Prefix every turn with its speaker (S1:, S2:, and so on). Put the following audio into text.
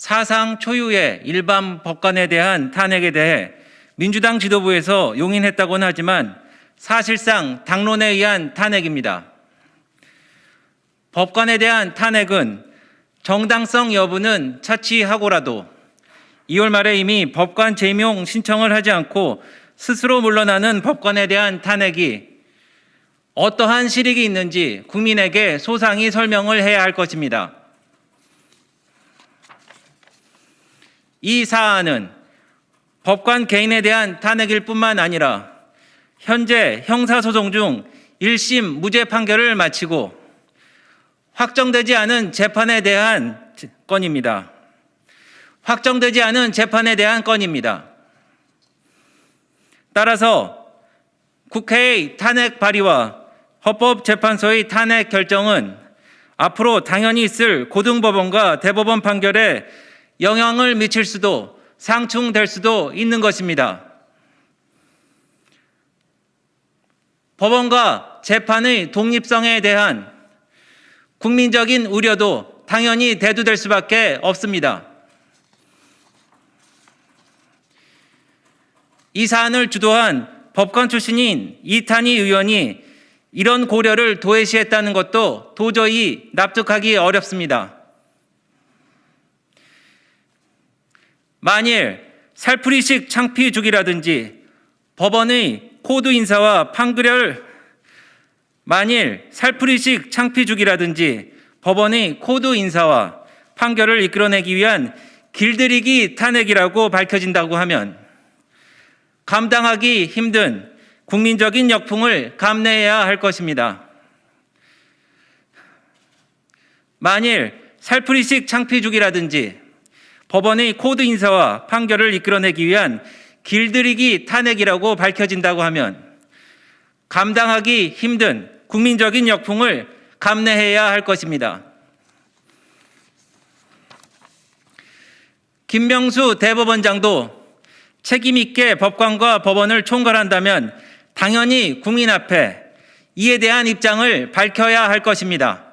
S1: 사상 초유의 일반 법관에 대한 탄핵에 대해 민주당 지도부에서 용인했다고는 하지만 사실상 당론에 의한 탄핵입니다. 법관에 대한 탄핵은 정당성 여부는 차치하고라도 2월 말에 이미 법관 제명 신청을 하지 않고 스스로 물러나는 법관에 대한 탄핵이 어떠한 실익이 있는지 국민에게 소상히 설명을 해야 할 것입니다. 이 사안은 법관 개인에 대한 탄핵일 뿐만 아니라 현재 형사소송 중 1심 무죄 판결을 마치고 확정되지 않은 재판에 대한 건입니다. 확정되지 않은 재판에 대한 건입니다. 따라서 국회의 탄핵 발의와 헌법재판소의 탄핵 결정은 앞으로 당연히 있을 고등법원과 대법원 판결에 영향을 미칠 수도 상충될 수도 있는 것입니다. 법원과 재판의 독립성에 대한 국민적인 우려도 당연히 대두될 수밖에 없습니다. 이 사안을 주도한 법관 출신인 이탄희 의원이 이런 고려를 도외시했다는 것도 도저히 납득하기 어렵습니다. 만일 살풀이식 창피 주기라든지 법원의 코드 인사와 판결 법원의 코드 인사와 판결을 이끌어내기 위한 길들이기 탄핵이라고 밝혀진다고 하면 감당하기 힘든 국민적인 역풍을 감내해야 할 것입니다. 만일 살풀이식 창피 주기라든지 법원의 코드 인사와 판결을 이끌어내기 위한 길들이기 탄핵이라고 밝혀진다고 하면 감당하기 힘든 국민적인 역풍을 감내해야 할 것입니다. 김명수 대법원장도 책임 있게 법관과 법원을 총괄한다면 당연히 국민 앞에 이에 대한 입장을 밝혀야 할 것입니다.